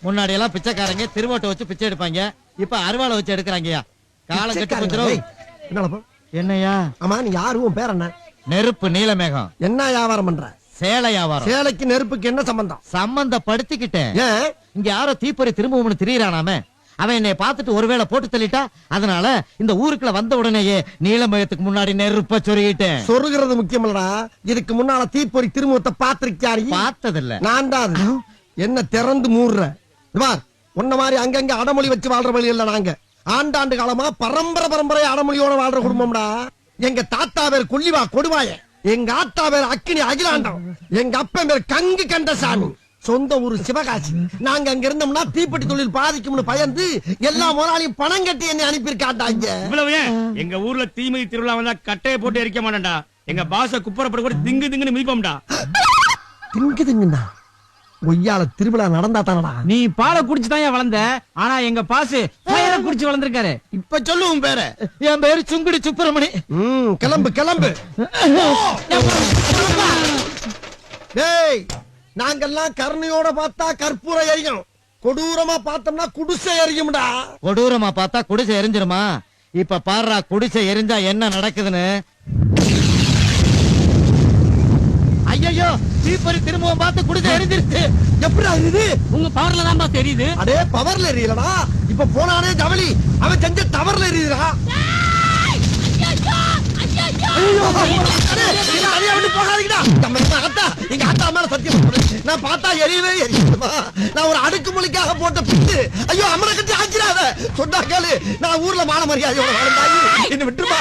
முன்னாடி எல்லாம் பிச்சைக்காரங்க திருவோட்டை வச்சு பிச்சை எடுப்பாங்க, இப்ப அருவாளை வச்சு எடுக்கிறாங்கயா. காலம் கட்டு கொஞ்சம். என்னையா? ஆமா, நீ யாரு? உன் பேர் என்ன? நெருப்பு நீலமேகம். என்ன வியாபாரம் பண்ற? சேலை வியாபாரம். சேலைக்கு நெருப்புக்கு என்ன சம்பந்தம்? சம்பந்தப்படுத்திக்கிட்டேன். ஏன் இங்க யாரோ தீப்பொறி திரும்பவும் திரியறானாமே, அவன் என்னை பார்த்துட்டு ஒருவேளை போட்டு தள்ளிட்டா, அதனால இந்த ஊருக்குள்ள வந்த உடனேயே நீலமயத்துக்கு முன்னாடி நெருப்ப சொருகிட்டேன். சொருகிறது முக்கியம் இல்லடா, இதுக்கு முன்னால தீப்பொறி திருமுகத்தை பாத்திருக்கியாரு? பார்த்ததில்ல. நான் தான். என்ன திறந்து மூடுற பார். உன்ன மாதிரி அங்கங்க அடமொழி வச்சு வாழ்ற வழி இல்ல. நாங்க ஆண்டாண்டு காலமா பரம்பரை அடமொழியோட வாழ்ற குடும்பம்டா. எங்க தாத்தா பேர் கொல்லிவா கொடுவாய, எங்க ஆத்தா பேர் அக்கினி அகிலாண்டம், எங்க அப்பன் பேர் கங்கு கண்டசாமி. சொந்த ஊரு சிவகாசி. நாங்க அங்க இருந்தோம்னா தீப்பெட்டி தொழில் பாதிக்கும்னு பயந்து எல்லா முதலாளியும் பணம் கட்டி என்ன அனுப்பியிருக்காண்டாங்க. இவ்வளவு ஏன்? எங்க ஊர்ல தீமிதி திருவிழா வந்தா கட்டையை போட்டு எரிக்க மாட்டேன்டா. எங்க பாச குப்பரப்பட கூட திங்கு திங்குன்னு மிதிப்போம்டா. திங்கு திங்குண்ணா? ஒய்யால திருவிழா நடந்தா தானடா. நீ பாலை குடிச்சுதான் வளர்ந்த, ஆனா எங்க பாசு பயிரை குடிச்சு வளர்ந்திருக்காரு. இப்ப சொல்லுவோம் பேர. என் பேரு சுங்குடி சுப்பிரமணி. கிளம்பு கிளம்பு. டேய், நாங்கெல்லாம் கருணையோட பார்த்தா கற்பூரம் எரியும், கொடூரமா பார்த்தோம்னா குடிசை எரியும்டா. கொடூரமா பார்த்தா குடிசை எரிஞ்சிருமா? இப்ப பாருடா, குடிசை எரிஞ்சா என்ன நடக்குதுன்னு. ஐயோ, தீப்பொறி திரும்பவும் பார்த்து குடிசை எரிஞ்சிருச்சு. எப்படிடா இது? உங்க பவர்ல தான் தெரியுது. அடே, பவர்ல எரியலடா. இப்ப போனானே ஜவலி, அவன் செஞ்ச தவறுல எரியுதுடா. நான் பார்த்தா எரியவே எரியுமா? நான் ஒரு அடுக்குமொழிக்காக போட்ட பிட்டு. ஐயோ, அமர கட்டி ஆக்கிறாத சொன்னா கேளு. நான் ஊர்ல மான மரியாதையோட வாழ்ந்தாயி என்ன விட்டுருமா?